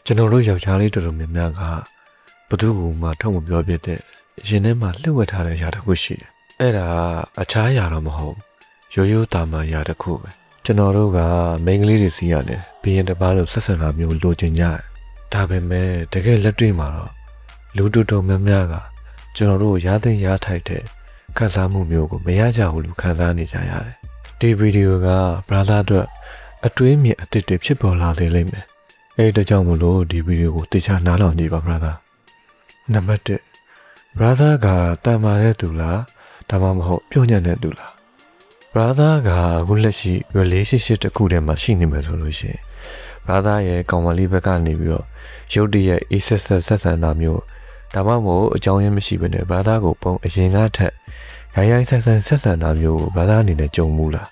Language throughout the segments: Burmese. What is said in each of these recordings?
ကျွန်တော်တို့ယောက်ျားလေးတော်တော်များများကဘသူ့ကိုမှထုတ်မပြောပြတဲ့ရင်ထဲမှာလှုပ်ဝက်ထားတဲ့အရာတစ်ခုရှိတယ်။အဲ့ဒါအခြားအရာတော့မဟုတ်ရိုးရိုးတာမန်အရာတစ်ခုပဲ။ကျွန်တော်တို့ကမိန်းကလေးတွေစီရတယ်ဘီရင်တစ်ပါးလို့ဆက်ဆံတာမျိုးလိုချင်ကြတယ်။ဒါပေမဲ့တကယ်လက်တွေ့မှာတော့လူတော်တော်များများကကျွန်တော်တို့ရားသိမ်းရားထိုက်တဲ့ခံစားမှုမျိုးကိုမရကြဘူးလို့ခံစားနေကြရတယ်။ဒီဗီဒီယိုက brother အတွက်အတွေးမြင်အတစ်တွေဖြစ်ပေါ်လာစေလိမ့်မယ်။အဲ့ဒါကြောင့်မလို့ဒီဗီဒီယိုကိုတေချာနားထောင်ကြည့်ပါ brother နံပါတ်1 brother ကတန်မာတဲ့သူလားဒါမှမဟုတ်ပြုံးညံ့တဲ့သူလား brother ကအခုလက်ရှိ relationship တစ်ခုထဲမှာရှိနေမယ်ဆိုလို့ရှိရင် brother ရဲ့ကောင်မလေးဘက်ကနေပြီးတော့ရုတ်တရက်အေးဆက်ဆက်ဆံတာမျိုးဒါမှမဟုတ်အကြောင်းရင်းမရှိဘဲနဲ့ brother ကိုပုံအရင်ကထက်ရိုင်းဆက်ဆံတာမျိုးကို brother အနေနဲ့ကြုံမှုလား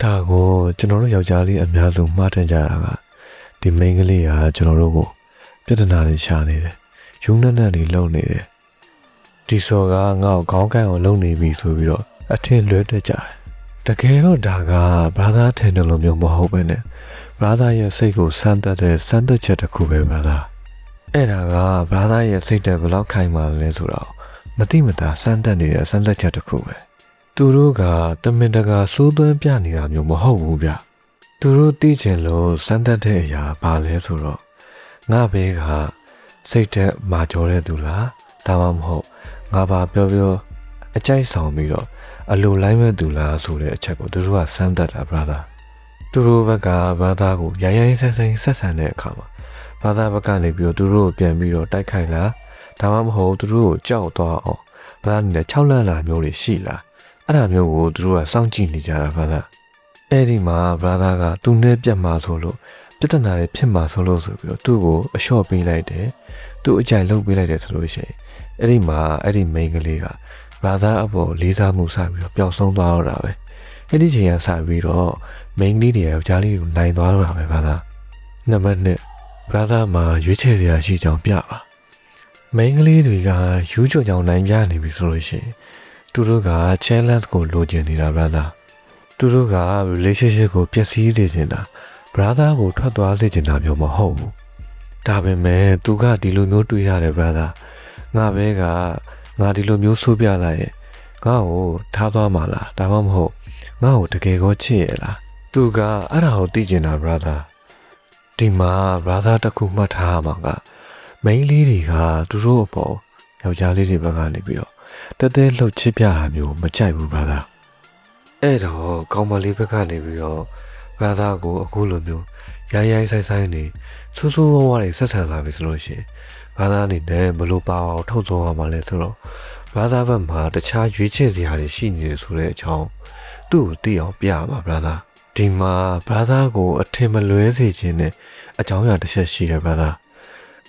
ဒါကိုကျွန်တော်တို့ယောက်ျားလေးအများဆုံးမှားထင်ကြတာကဒီမိန်းကလေးကကျွန်တော်တို့ကိုပြဿနာတွေရှာနေတယ်ယူနက်တွေလုံနေတယ်ဒီစော်ကငါ့ကိုခေါင်းကိုင်းအောင်လုံနေပြီဆိုပြီးတော့အထင်လွဲတက်ကြတယ်တကယ်တော့ဒါက brother ထင်တယ်လို့မျိုးမဟုတ်ပဲနဲ့ brother ရဲ့စိတ်ကိုစမ်းသပ်တဲ့စမ်းသပ်ချက်တစ်ခုပဲ brother အဲ့ဒါက brother ရဲ့စိတ်တက်ဘယ်လောက်ခိုင်မာလဲဆိုတော့မတိမတာစမ်းသပ်နေတဲ့စမ်းသပ်ချက်တစ်ခုပဲသူတို့ကတမင်တကာစိုးသွင်းပြနေတာမျိုးမဟုတ်ဘူးဗျသူတို့သိချင်လို့စမ်းသပ်တဲ့အရာဘာလဲဆိုတော့ငါဘေးကစိတ်တက်မာကြောတဲ့သူလားဒါမှမဟုတ်ငါဘာပြောအကြိုက်ဆောင်ပြီးတော့အလိုလိုက်မဲ့သူလားဆိုတဲ့အချက်ကိုသူတို့ကစမ်းသပ်တာ brother သူတို့ဘက်က brother ကိုရိုင်းဆက်ဆံတဲ့အခါမှာ brother ဘက်ကနေပြီးတော့သူတို့ကိုပြန်ပြီးတော့တိုက်ခိုက်လားဒါမှမဟုတ်သူတို့ကိုကြောက်သွားအောင် brother နဲ့ခြောက်လန့်လာမျိုးတွေရှိလားအဲ့ဒါမျိုးကိုသူတို့ကစောင့်ကြည့်နေကြတာ brother အဲ့ဒီမှာ brother ကသူနဲ့ပြတ်မှာဆိုလို့ပြဿနာတွေဖြစ်မှာဆိုလို့ဆိုပြီးတော့သူ့ကိုအလျှော့ပေးလိုက်တယ်သူ့အကြိုက်လုပ်ပေးလိုက်တယ်ဆိုလို့ရှိရင်အဲ့ဒီမှာအဲ့ဒီမိန်းကလေးက brother အပေါ်လေးစားမှုစပြီးတော့ပျောက်ဆုံးသွားတော့တာပဲအဲ့ဒီချိန်ကစပြီးတော့မိန်းကလေးတွေယောက်ျားလေးကိုနိုင်သွားတော့တာပဲ brother နံပါတ်2 brother မှာရွေးချယ်စရာရှိကြောင်းပြပါမိန်းကလေးတွေကယူးချွန်ကြောင်နိုင်ပြနေပြီဆိုလို့ရှိရင်သူတို့က challenge ကိုလိုချင်နေတာ brother သူတို့က relationship ကိုပျက်စီးစေချင်တာ brother ကိုထွက်သွားစေချင်တာမျိုးမဟုတ်ဘူးဒါပေမဲ့သူကဒီလိုမျိုးတွေးရတယ် brother ငါပဲကငါဒီလိုမျိုးဆိုးပြလိုက်ရင်ငါ့ကိုထားသွားမှာလားဒါမှမဟုတ်ငါ့ကိုတကယ်ကိုချစ်ရလားသူကအဲ့ဒါကိုသိချင်တာ brother ဒီမှာ brother တခုမှတ်ထားရမှာကမိန်းလေးတွေကသူတို့အပေါ်ယောက်ျားလေးတွေဘက်ကနေပြီးတော့တဲလှုပ်ချစ်ပြတာမျိုးမကြိုက်ဘူး brother အဲ့တော့ကောင်မလေးဘက်ကနေပြီးတော့ brother ကိုအခုလိုမျိုးရိုင်းဆိုင်နေဆူဝါးတွေဆက်ဆံလာပြီဆိုလို့ရှိရင် brother အနေနဲ့ဘလို့ပါအောင်ထုတ်ဆုံးရမှာလဲဆိုတော့ brother ဘက်မှာတခြားရွေးချယ်စရာတွေရှိနေတယ်ဆိုတဲ့အကြောင်းသူ့ကိုသိအောင်ပြပါ brother ဒီမှာ brother ကိုအထင်မလွဲစေခြင်းနဲ့အကြောင်းအရာတစ်ချက်ရှိတယ် brother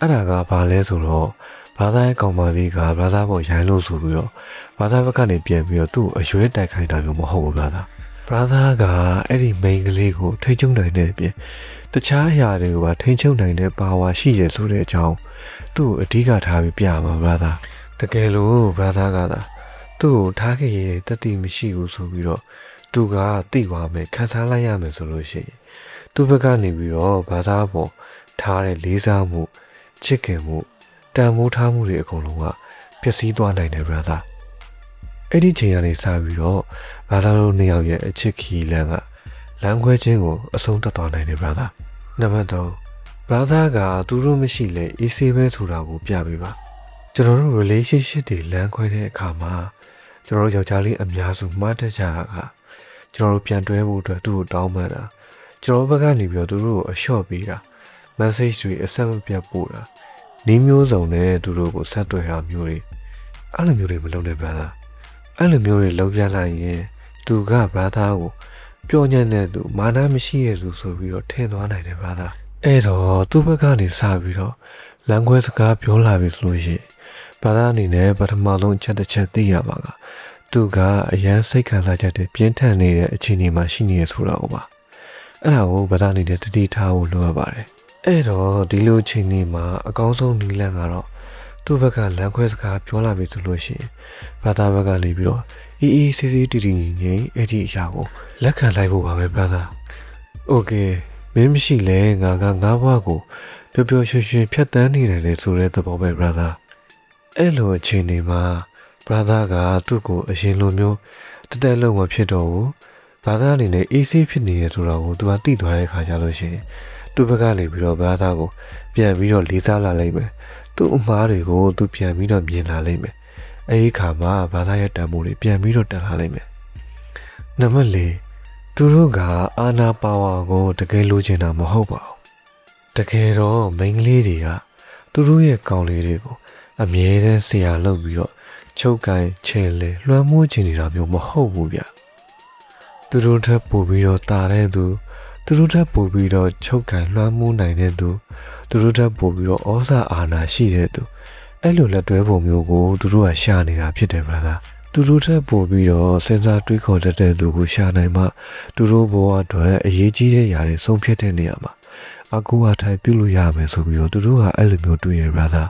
အဲ့ဒါကဘာလဲဆိုတော့ brother ရဲ့ကောင်မလေးက brother ပေါ်ရိုင်းလို့ဆိုပြီးတော့ brother ဘက်ကနေပြန်ပြီးတော့သူ့ကိုအရွေးတိုက်ခိုင်းတာမျိုးမဟုတ်ဘူး brother ကအဲ့ဒီမိန်းကလေးကိုထိချုံနိုင်တဲ့အပြင်တခြားအရာတွေကိုပါထိချုံနိုင်တဲ့ပါဝါရှိရဆိုတဲ့အကြောင်းသူ့ကိုအဓိကထားပြီးပြမှာ brother တကယ်လို့ brother ကသာသူ့ကိုထားခဲ့ရတတိမရှိဘူးဆိုပြီးတော့သူကတိသွားမယ်ခံစားလိုက်ရမယ်ဆိုလို့ရှိရင်သူ့ဘက်ကနေပြီးတော့ brother ပေါ်ထားတဲ့လေးစားမှုချစ်ခင်မှုတန်ဖိုးထားမှုတွေအကုန်လုံးကပျက်စီးသွားနိုင်တယ် brother အဲ့ဒီချိန်ကနေစပြီးတော့ brother တို့နှစ်ယောက်ရဲ့အချစ်ခီလန်းကလမ်းခွဲခြင်းကိုအဆုံးသတ်သွားနိုင်တယ် brother နံပါတ်3 brother ကသူတို့မရှိလဲအေးဆေးပဲဆိုတာကိုပြပေးပါကျွန်တော်တို့ relationship တွေလမ်းခွဲတဲ့အခါမှာကျွန်တော်တို့ယောက်ျားလေးအများစုမှားတတ်ကြတာကကျွန်တော်တို့ပြန်တွဲဖို့အတွက်သူ့ကိုတောင်းပန်တာကျွန်တော်ဘက်ကနေပြီးတော့သူတို့ကိုအလျှော့ပေးတာ message တွေအဆက်မပြတ်ပို့တာဒီမျိုးစုံနဲ့သူတို့ကိုဆက်သွယ်တာမျိုးတွေအဲ့လိုမျိုးတွေမလုပ်နဲ့ brother အဲ့လိုမျိုးတွေလုပ်ပြလိုက်ရင်သူက brother ကိုပျော်ညံ့တဲ့သူမာနမရှိရသူဆိုပြီးတော့ထင်သွားနိုင်တယ် brother အဲ့တော့သူ့ဘက်ကနေစပြီးတော့လမ်းခွဲစကားပြောလာပြီဆိုလို့ရှိရင် brother အနေနဲ့ပထမဆုံးချက်တစ်ချက်သိရမှာကသူကအရန်စိတ်ခံလာချက်တွေပြင်းထန်နေတဲ့အခြေအနေမှာရှိနေရဆိုတာကိုပါအဲ့ဒါကို brother အနေနဲ့တတိထားဖို့လိုအပ်ပါတယ်အဲ့တော့ဒီလိုအခြေအနေမှာအကောင်းဆုံးနည်းလမ်းကတော့သူ့ဘက်ကလမ်းခွဲစကားပြောလာပြီဆိုလို့ရှိရင် brother ဘက်ကနေပြီးတော့အေးဆေးတီတီငိမ့်အဲ့ဒီအရာကိုလက်ခံလိုက်ဖို့ပါပဲ brother okay မင်းမရှိလဲငါဘွားကို ပျော်ပျော်ရွှင်ရွှင်ဖြတ်တန်းနေတယ်လေဆိုတဲ့သဘောပဲ brother အဲ့လိုအချိန်တွေမှာ brother ကသူ့ကိုအရင်လိုမျိုးတက်လုံးမဖြစ်တော့ဘူးဘာသာအနေနဲ့ AC ဖြစ်နေရဆိုတော့ကိုသူကတိသွားတဲ့ခါကျလို့ရှိရင်သူ့ဘက်ကနေပြီးတော့ဘာသာကိုပြန်ပြီးတော့လေးစားလာလိမ့်မယ်သူ့အမားတွေကိုသူပြန်ပြီးတော့မြင်လာလိမ့်မယ်အဲဒီခါမှာဘာသာရဲ့တန်ဖိုးတွေပြန်ပြီးတော့တက်လာလိမ့်မယ်နံပါတ်၄သူတို့ကအာနာပါဝါကိုတကယ်လိုချင်တာမဟုတ်ပါဘူးတကယ်တော့မိန်းကလေးတွေကသူတို့ရဲ့ကောင်လေးတွေကိုအမြဲတမ်းဆရာလုပ်ပြီးတော့ချုပ်ကန်ချဲလေလွှမ်းမိုးချင်နေတာမျိုးမဟုတ်ဘူးဗျသူတို့ထပ်ပို့ပြီးတော့တာတဲ့သူသူတို့ထပ်ပို့ပြီးတော့ချုပ်ကန်လွှမ်းမိုးနိုင်တဲ့သူသူတို့ထပ်ပို့ပြီးတော့ဩဇာအာဏာရှိတဲ့သူအဲ့လိုလက်တွဲပုံမျိုးကိုသူတို့ကရှာနေတာဖြစ်တယ် brother သူတို့ထပ်ပို့ပြီးတော့စဉ်းစားတွေးခေါ်တတ်တဲ့သူကိုရှာနိုင်မှသူတို့ဘဝအတွက်အရေးကြီးတဲ့ຢာတွေဆုံးဖြတ်တဲ့နေရာမှာအကူအထိုင်ပြုလို့ရမယ်ဆိုပြီးတော့သူတို့ကအဲ့လိုမျိုးတွေးရ brother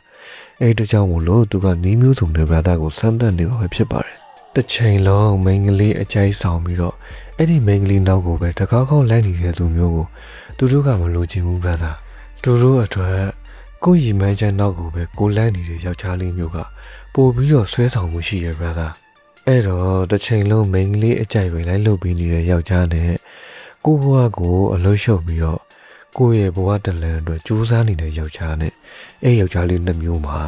အဲ့တကြောင်မို့လို့သူကနီးမျိုးစုံတဲ့ brother ကိုစမ်းသပ်နေမှာပဲဖြစ်ပါတယ်တစ်ချိန်လုံးမိန်းကလေးအကြိုက်ဆောင်ပြီးတော့အဲ့ဒီမိန်းကလေးနောက်ကိုပဲတကောက်ကောက်လိုက်နေတဲ့သူမျိုးကိုသူတို့ကမလိုချင်ဘူး brother သူတို့အတွက်ကိုရီမန်းချမ်းနောက်ကိုပဲကိုလန့်နေတဲ့ယောက်ျားလေးမျိုးကပို့ပြီးတော့ဆွဲဆောင်မှုရှိရ brother အဲ့တော့တစ်ချိန်လုံးမိန်းကလေးအကြိုက်ပဲလိုက်လုပ်ပြီးနေတဲ့ယောက်ျားနဲ့ကိုဘဝကိုအလို့ရှုပ်ပြီးတော့ကိုယ့်ရဲ့ဘဝတလန်အတွက်ကြိုးစားနေတဲ့ယောက်ျားနဲ့အဲ့ယောက်ျားလေးနှစ်မျိုးမှာ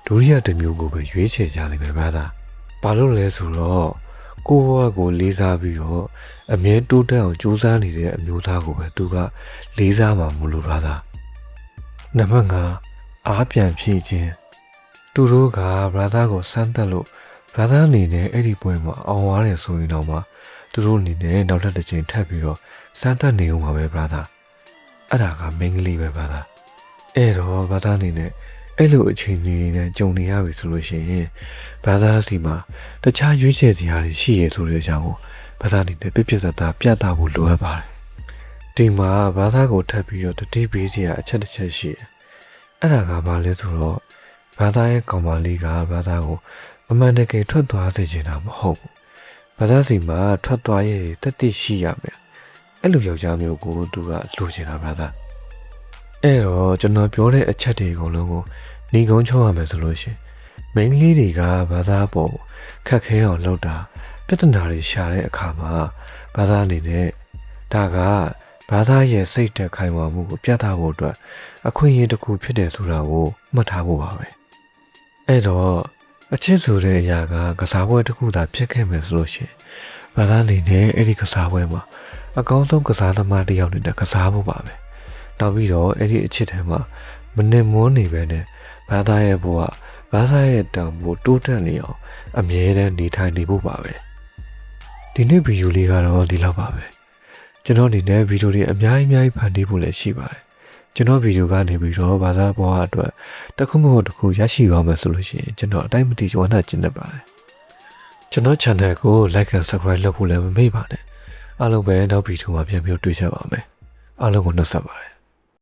ဒုတိယတစ်မျိုးကိုပဲရွေးချယ်ကြလိမ့်မယ် brother ဘာလို့လဲဆိုတော့ကိုဘဝကိုလေးစားပြီးတော့အမြဲတိုးတက်အောင်ကြိုးစားနေတဲ့အမျိုးသားကိုပဲသူကလေးစားမှာမလို့ brother နံပါတ်5အားပြန်ဖြည့်ခြင်းသူတို့က brother ကိုစမ်းတက်လို့ brother အနေနဲ့အဲ့ဒီပွဲမှာအောင်သွားတယ်ဆိုရင်တော့မှသူတို့အနေနဲ့နောက်ထပ်တစ်ချိန်ထပ်ပြီးတော့စမ်းတက်နေအောင်ပါပဲ brother အဲ့ဒါကမိန်းကလေးပဲ brother အဲ့တော့ brother အနေနဲ့အဲ့လိုအချိန်ကြီးနဲ့ကြုံနေရပြီဆိုလို့ရှိရင် brother စီမှာတခြားရွေးချယ်စရာတွေရှိရဆိုတဲ့အကြောင်းကို brother အနေနဲ့ပြည့်ပြည့်စုံစုံပြသဖို့လိုအပ်ပါတယ်ဒီမှာ brother ကိုထပ်ပြီးတော့တတိပေးစရာအချက်တစ်ချက်ရှိတယ်အဲ့ဒါကဘာလဲဆိုတော့ brother ရဲ့ကောင်မလေးက brother ကိုအမှန်တကယ်ထွက်သွားစေချင်တာမဟုတ်ဘူး brother စီမှာထွက်သွားရဲ့တတိရှိရမယ်အဲ့လိုယောက်ျားမျိုးကိုသူကလိုချင်တာ brother အဲ့တော့ကျွန်တော်ပြောတဲ့အချက်တွေအကုန်လုံးကိုညီကုန်းချုပ်ရမယ်ဆိုလို့ရှိရင်မိန်းကလေးတွေကဘာသာပေါ်ခက်ခဲအောင်လုပ်တာပြဿနာတွေရှာတဲ့အခါမှာဘာသာအနေနဲ့ဒါကဘာသာရဲ့စိတ်တက်ခိုင်မာမှုကိုပြသဖို့အတွက်အခွင့်အရေးတစ်ခုဖြစ်တယ်ဆိုတာကိုမှတ်ထားဖို့ပါပဲအဲ့တော့အချစ်ဆိုတဲ့အရာကစားပွဲတစ်ခုသာဖြစ်ခဲ့မယ်ဆိုလို့ရှိရင်ဘာသာအနေနဲ့အဲ့ဒီကစားပွဲမှာအကောင်းဆုံးကစားသမားတစ်ယောက်နဲ့ကစားဖို့ပါပဲနောက်ပြီးတော့အဲ့ဒီအချစ်ထဲမှာမနစ်မွန်းနေပဲနဲ့ဘာသာရဲ့ဘဝဘာသာရဲ့တန်ဖိုးတိုးတက်နေအောင်အမြဲတမ်းနေထိုင်နေဖို့ပါပဲဒီနေ့ဗီဒီယိုလေးကတော့ဒီလောက်ပါပဲကျွန်တော်ဒီနေ့ဗီဒီယိုတွေအများကြီးဖန်တီးဖို့လည်းရှိပါတယ်ကျွန်တော်ဗီဒီယိုကနေပြီးတော့ဘာသာဘဝအတွက်တစ်ခုမဟုတ်တစ်ခုရရှိရမယ်ဆိုလို့ရှိရင်ကျွန်တော်အတိုင်းမတည်ဝမ်းသာကျင်နေပါတယ်ကျွန်တော် channel ကို like and subscribe လုပ်ဖို့လည်းမမေ့ပါနဲ့အားလုံးပဲနောက်ဗီဒီယိုမှာပြန်ပြီးတွေ့ကြပါမယ်အားလုံးကိုနှုတ်ဆက်ပါတယ်